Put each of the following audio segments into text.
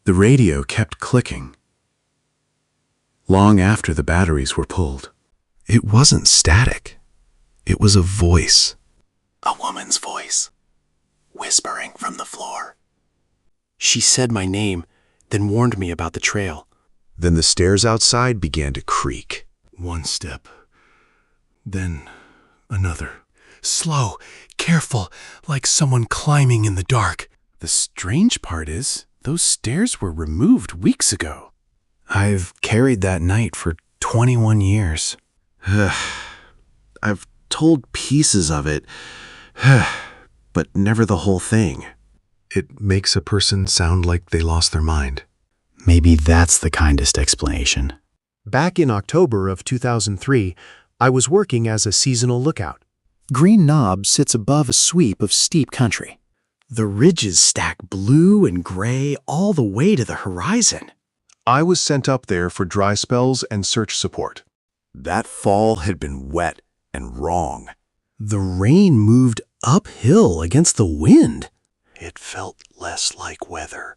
The radio kept clicking, long after the batteries were pulled. It wasn't static. It was a voice. A woman's voice, whispering from the floor. She said my name, then warned me about the trail. Then the stairs outside began to creak. One step, then another. Slow, careful, like someone climbing in the dark. The strange part is, those stairs were removed weeks ago. I've carried that night for 21 years. I've told pieces of it, but never the whole thing. It makes a person sound like they lost their mind. Maybe that's the kindest explanation. Back in October of 2003, I was working as a seasonal lookout. Green Knob sits above a sweep of steep country. The ridges stack blue and gray all the way to the horizon. I was sent up there for dry spells and search support. That fall had been wet and wrong. The rain moved uphill against the wind. It felt less like weather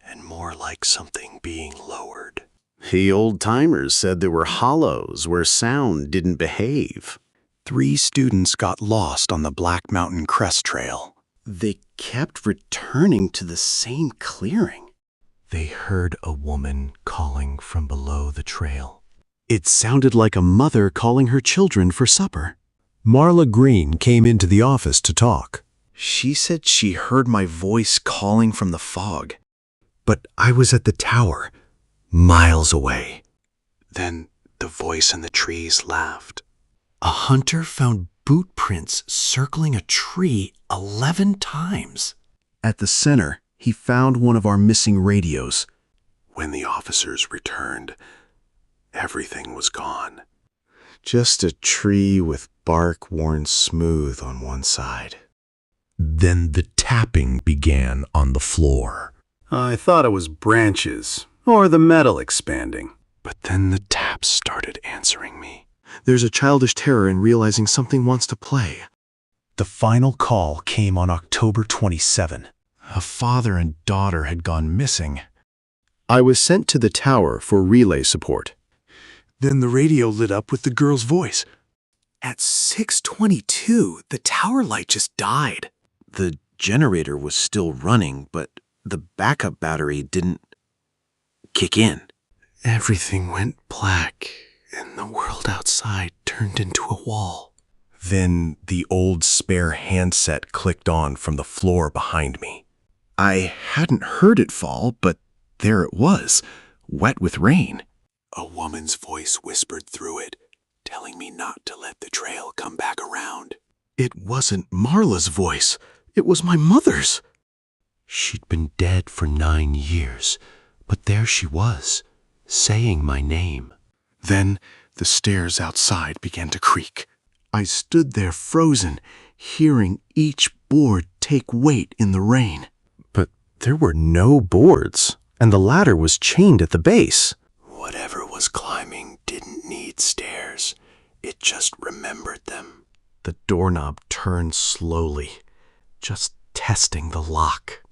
and more like something being lowered. The old-timers said there were hollows where sound didn't behave. 3 students got lost on the Black Mountain Crest Trail. They kept returning to the same clearing. They heard a woman calling from below the trail. It sounded like a mother calling her children for supper. Marla Green came into the office to talk. She said she heard my voice calling from the fog. But I was at the tower, miles away. Then the voice in the trees laughed. A hunter found boot prints circling a tree 11 times. At the center, he found one of our missing radios. When the officers returned, everything was gone. Just a tree with bark worn smooth on one side. Then the tapping began on the floor. I thought it was branches or the metal expanding. But then the taps started answering me. There's a childish terror in realizing something wants to play. The final call came on October 27. A father and daughter had gone missing. I was sent to the tower for relay support. Then the radio lit up with the girl's voice. At 6:22, the tower light just died. The generator was still running, but the backup battery didn't kick in. Everything went black, and the world outside turned into a wall. Then the old spare handset clicked on from the floor behind me. I hadn't heard it fall, but there it was, wet with rain. A woman's voice whispered through it, telling me not to let the trail come back around. It wasn't Marla's voice. It was my mother's. She'd been dead for 9 years, but there she was, saying my name. Then the stairs outside began to creak. I stood there frozen, hearing each board take weight in the rain. But there were no boards, and the ladder was chained at the base. Whatever was climbing didn't need stairs. It just remembered them. The doorknob turned slowly, just testing the lock.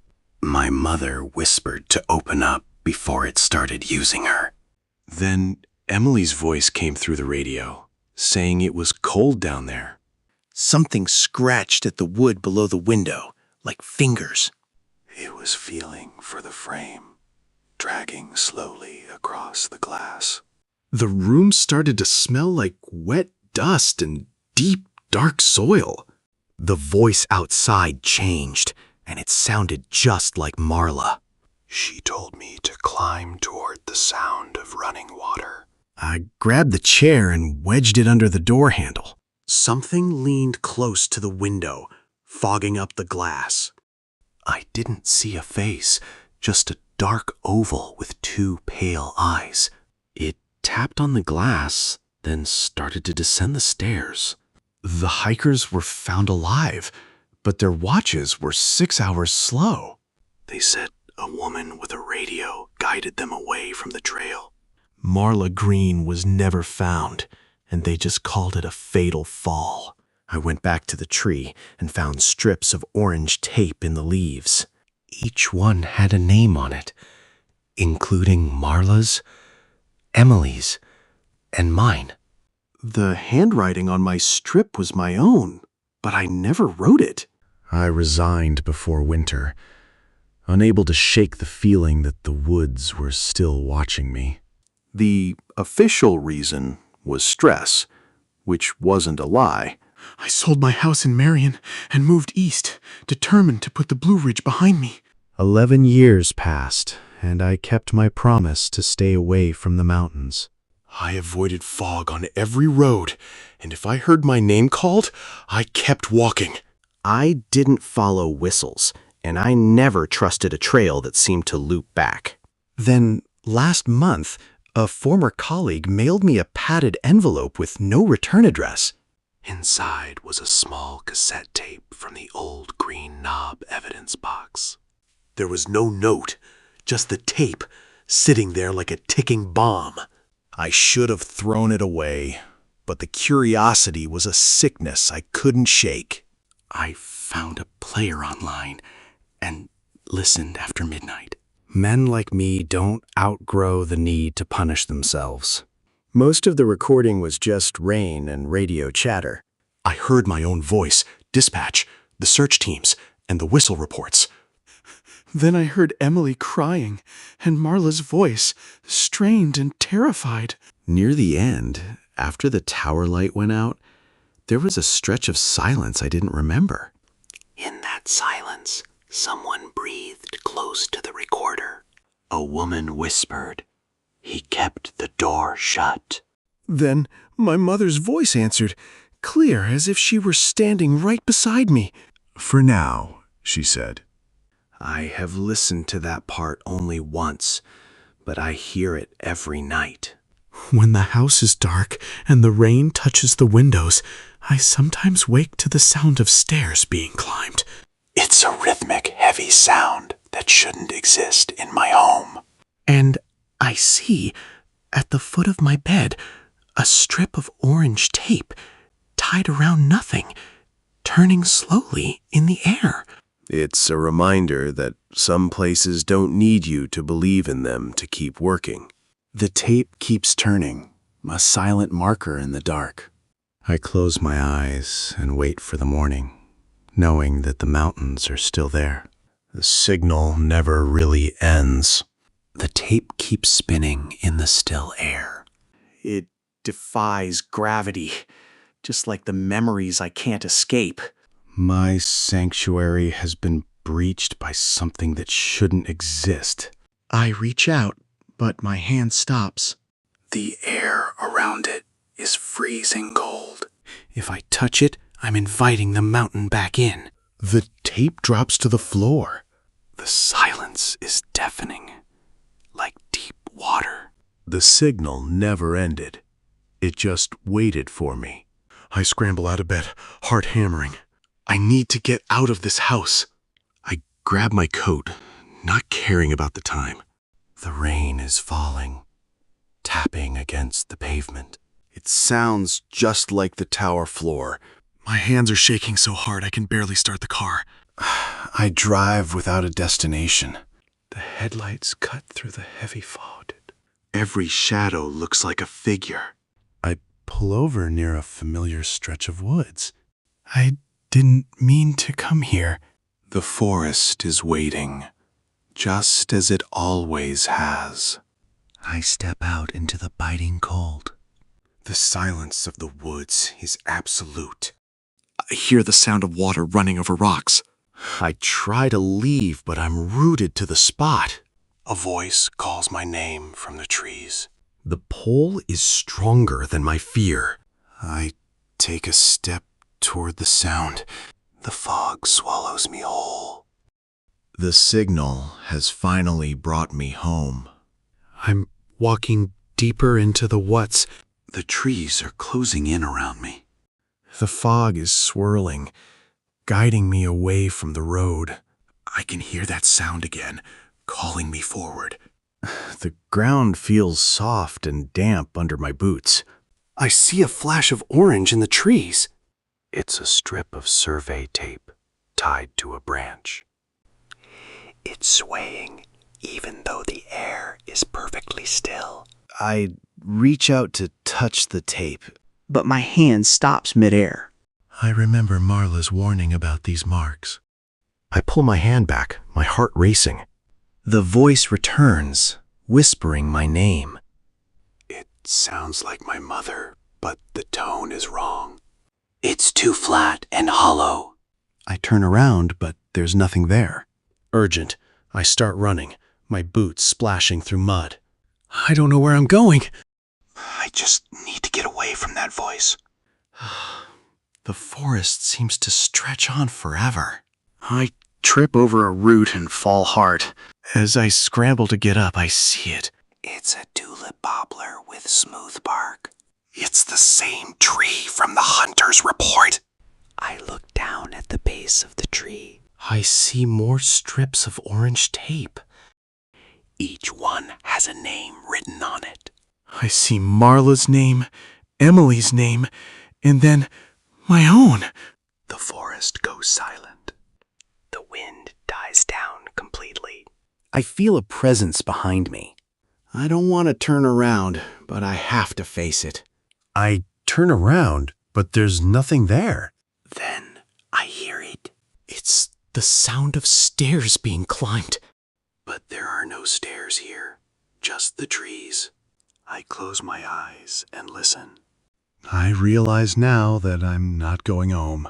My mother whispered to open up before it started using her. Then Emily's voice came through the radio, saying it was cold down there. Something scratched at the wood below the window, like fingers. It was feeling for the frame, dragging slowly across the glass. The room started to smell like wet dust and deep, dark soil. The voice outside changed, and it sounded just like Marla. She told me to climb toward the sound of running water. I grabbed the chair and wedged it under the door handle. Something leaned close to the window, fogging up the glass. I didn't see a face, just a dark oval with 2 pale eyes. It tapped on the glass, then started to descend the stairs. The hikers were found alive, but their watches were 6 hours slow. They said a woman with a radio guided them away from the trail. Marla Green was never found, and they just called it a fatal fall. I went back to the tree and found strips of orange tape in the leaves. Each one had a name on it, including Marla's, Emily's, and mine. The handwriting on my strip was my own, but I never wrote it. I resigned before winter, unable to shake the feeling that the woods were still watching me. The official reason was stress, which wasn't a lie. I sold my house in Marion and moved east, determined to put the Blue Ridge behind me. 11 years passed, and I kept my promise to stay away from the mountains. I avoided fog on every road, and if I heard my name called, I kept walking. I didn't follow whistles, and I never trusted a trail that seemed to loop back. Then, last month, a former colleague mailed me a padded envelope with no return address. Inside was a small cassette tape from the old green knob evidence box. There was no note, just the tape, sitting there like a ticking bomb. I should have thrown it away, but the curiosity was a sickness I couldn't shake. I found a player online and listened after midnight. Men like me don't outgrow the need to punish themselves. Most of the recording was just rain and radio chatter. I heard my own voice, dispatch, the search teams, and the whistle reports. Then I heard Emily crying, and Marla's voice, strained and terrified. Near the end, after the tower light went out, there was a stretch of silence I didn't remember. In that silence, someone breathed close to the recorder. A woman whispered, "He kept the door shut." Then my mother's voice answered, clear as if she were standing right beside me. For now, she said. I have listened to that part only once, but I hear it every night. When the house is dark and the rain touches the windows, I sometimes wake to the sound of stairs being climbed. It's a rhythmic, heavy sound that shouldn't exist in my home. And I see, at the foot of my bed, a strip of orange tape tied around nothing, turning slowly in the air. It's a reminder that some places don't need you to believe in them to keep working. The tape keeps turning, a silent marker in the dark. I close my eyes and wait for the morning, knowing that the mountains are still there. The signal never really ends. The tape keeps spinning in the still air. It defies gravity, just like the memories I can't escape. My sanctuary has been breached by something that shouldn't exist. I reach out, but my hand stops. The air around it is freezing cold. If I touch it, I'm inviting the mountain back in. The tape drops to the floor. The silence is deafening, like deep water. The signal never ended. It just waited for me. I scramble out of bed, heart hammering. I need to get out of this house. I grab my coat, not caring about the time. The rain is falling, tapping against the pavement. It sounds just like the tower floor. My hands are shaking so hard I can barely start the car. I drive without a destination. The headlights cut through the heavy fog. Every shadow looks like a figure. I pull over near a familiar stretch of woods. I didn't mean to come here. The forest is waiting, just as it always has. I step out into the biting cold. The silence of the woods is absolute. I hear the sound of water running over rocks. I try to leave, but I'm rooted to the spot. A voice calls my name from the trees. The pull is stronger than my fear. I take a step toward the sound. The fog swallows me whole. The signal has finally brought me home. I'm walking deeper into the what's. The trees are closing in around me. The fog is swirling, guiding me away from the road. I can hear that sound again, calling me forward. The ground feels soft and damp under my boots. I see a flash of orange in the trees. It's a strip of survey tape tied to a branch. It's swaying even though the air still. I reach out to touch the tape, but my hand stops midair. I remember Marla's warning about these marks. I pull my hand back, my heart racing. The voice returns, whispering my name. It sounds like my mother, but the tone is wrong. It's too flat and hollow. I turn around, but there's nothing there. Urgent, I start running, my boots splashing through mud. I don't know where I'm going. I just need to get away from that voice. The forest seems to stretch on forever. I trip over a root and fall hard. As I scramble to get up, I see it. It's a tulip poplar with smooth bark. It's the same tree from the hunter's report. I look down at the base of the tree. I see more strips of orange tape. Each one has a name written on it. I see Marla's name, Emily's name, and then my own. The forest goes silent. The wind dies down completely. I feel a presence behind me. I don't want to turn around, but I have to face it. I turn around, but there's nothing there. Then I hear it. It's the sound of stairs being climbed. But there are no stairs here, just the trees. I close my eyes and listen. I realize now that I'm not going home.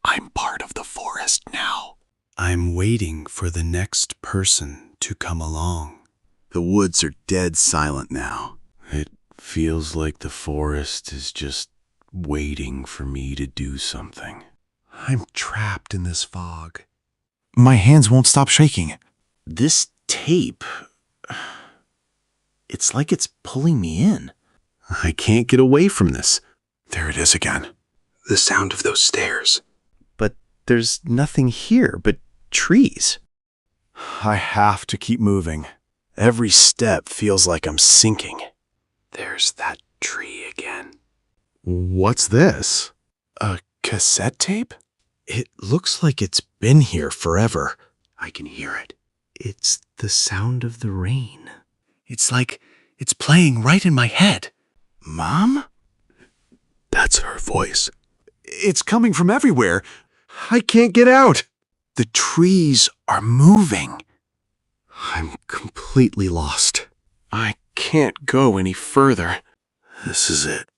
I'm part of the forest now. I'm waiting for the next person to come along. The woods are dead silent now. It feels like the forest is just waiting for me to do something. I'm trapped in this fog. My hands won't stop shaking. This tape, it's like it's pulling me in. I can't get away from this. There it is again. The sound of those stairs. But there's nothing here but trees. I have to keep moving. Every step feels like I'm sinking. There's that tree again. What's this? A cassette tape? It looks like it's been here forever. I can hear it. It's the sound of the rain. It's like it's playing right in my head. Mom? That's her voice. It's coming from everywhere. I can't get out. The trees are moving. I'm completely lost. I can't go any further. This is it.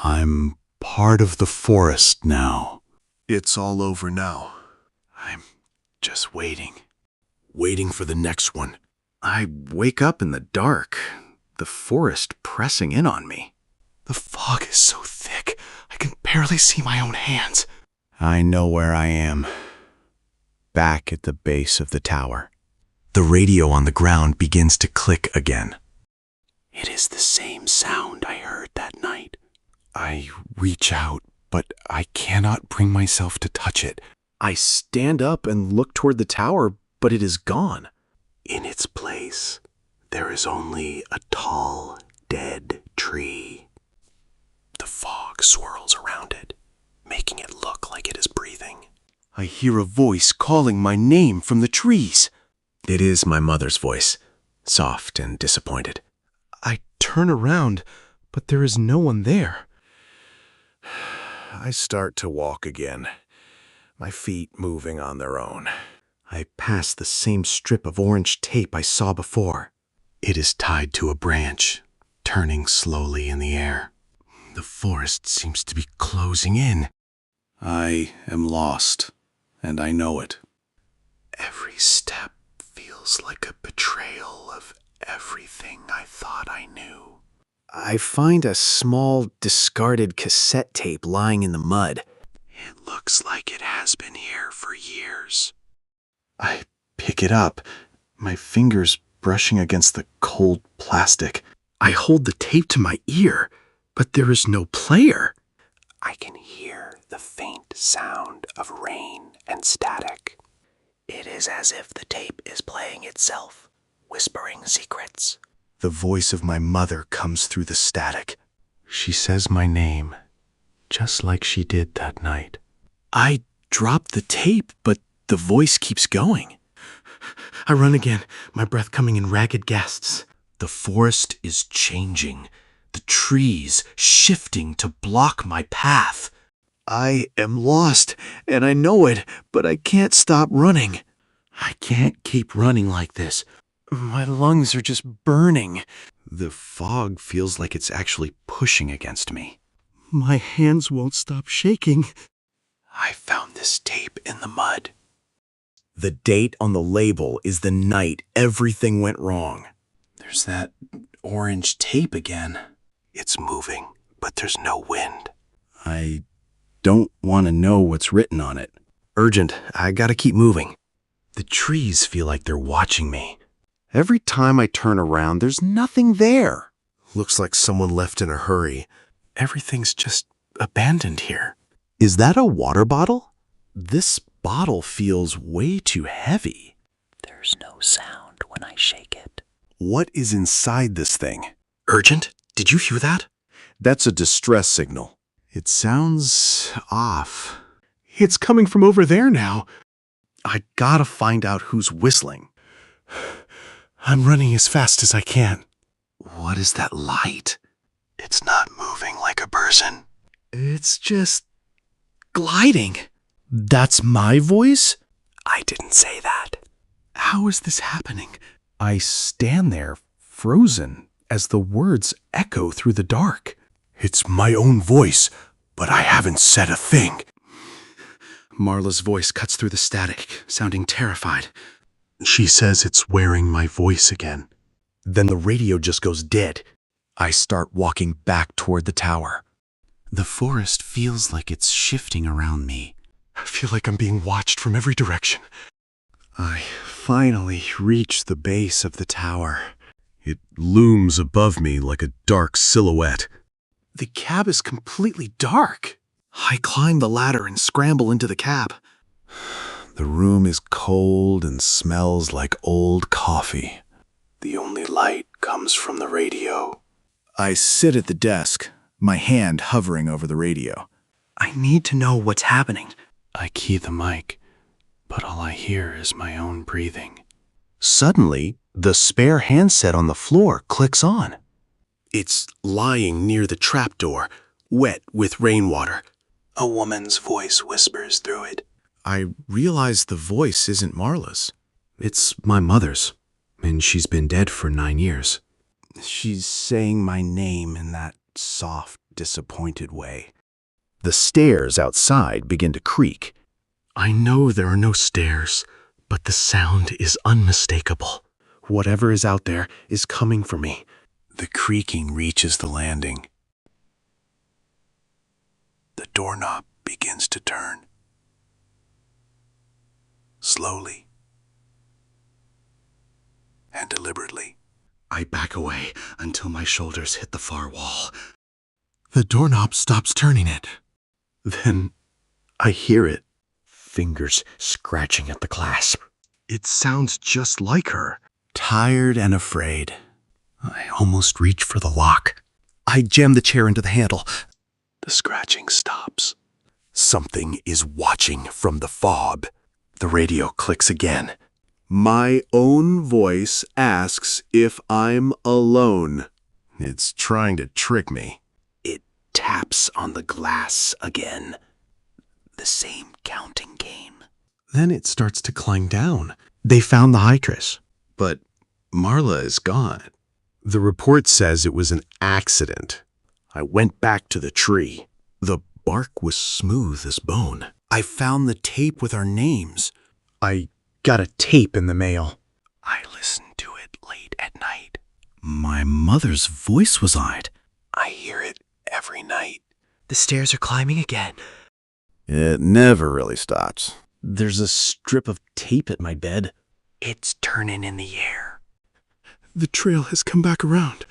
I'm part of the forest now. It's all over now. I'm just waiting. Waiting for the next one. I wake up in the dark, the forest pressing in on me. The fog is so thick, I can barely see my own hands. I know where I am. Back at the base of the tower. The radio on the ground begins to click again. It is the same sound I heard that night. I reach out, but I cannot bring myself to touch it. I stand up and look toward the tower, but it is gone. In its place, there is only a tall, dead tree. The fog swirls around it, making it look like it is breathing. I hear a voice calling my name from the trees. It is my mother's voice, soft and disappointed. I turn around, but there is no one there. I start to walk again, my feet moving on their own. I pass the same strip of orange tape I saw before. It is tied to a branch, turning slowly in the air. The forest seems to be closing in. I am lost, and I know it. Every step feels like a betrayal of everything I thought I knew. I find a small, discarded cassette tape lying in the mud. It looks like it has been here for years. I pick it up, my fingers brushing against the cold plastic. I hold the tape to my ear, but there is no player. I can hear the faint sound of rain and static. It is as if the tape is playing itself, whispering secrets. The voice of my mother comes through the static. She says my name, just like she did that night. I drop the tape, but the voice keeps going. I run again, my breath coming in ragged gasps. The forest is changing, the trees shifting to block my path. I am lost, and I know it, but I can't stop running. I can't keep running like this. My lungs are just burning. The fog feels like it's actually pushing against me. My hands won't stop shaking. I found this tape in the mud. The date on the label is the night everything went wrong. There's that orange tape again. It's moving, but there's no wind. I don't want to know what's written on it. Urgent, I gotta keep moving. The trees feel like they're watching me. Every time I turn around, there's nothing there. Looks like someone left in a hurry. Everything's just abandoned here. Is that a water bottle? This bottle feels way too heavy. There's no sound when I shake it. What is inside this thing? Urgent, did you hear that? That's a distress signal. It sounds off. It's coming from over there now. I gotta find out who's whistling. I'm running as fast as I can. What is that light? It's not moving like a person. It's just gliding. That's my voice? I didn't say that. How is this happening? I stand there, frozen, as the words echo through the dark. It's my own voice, but I haven't said a thing. Marla's voice cuts through the static, sounding terrified. She says it's wearing my voice again. Then the radio just goes dead. I start walking back toward the tower. The forest feels like it's shifting around me. I feel like I'm being watched from every direction. I finally reach the base of the tower. It looms above me like a dark silhouette. The cab is completely dark. I climb the ladder and scramble into the cab. The room is cold and smells like old coffee. The only light comes from the radio. I sit at the desk, my hand hovering over the radio. I need to know what's happening. I key the mic, but all I hear is my own breathing. Suddenly, the spare handset on the floor clicks on. It's lying near the trapdoor, wet with rainwater. A woman's voice whispers through it. I realize the voice isn't Marla's. It's my mother's, and she's been dead for 9 years. She's saying my name in that soft, disappointed way. The stairs outside begin to creak. I know there are no stairs, but the sound is unmistakable. Whatever is out there is coming for me. The creaking reaches the landing. The doorknob begins to turn. Slowly and deliberately. I back away until my shoulders hit the far wall. The doorknob stops turning it. Then I hear it. Fingers scratching at the clasp. It sounds just like her. Tired and afraid, I almost reach for the lock. I jam the chair into the handle. The scratching stops. Something is watching from the fob. The radio clicks again. My own voice asks if I'm alone. It's trying to trick me. It taps on the glass again. The same counting game. Then it starts to climb down. They found the hydrant. But Marla is gone. The report says it was an accident. I went back to the tree. The bark was smooth as bone. I found the tape with our names. I got a tape in the mail. I listened to it late at night. My mother's voice was on it. I hear it every night. The stairs are climbing again. It never really stops. There's a strip of tape at my bed. It's turning in the air. The trail has come back around.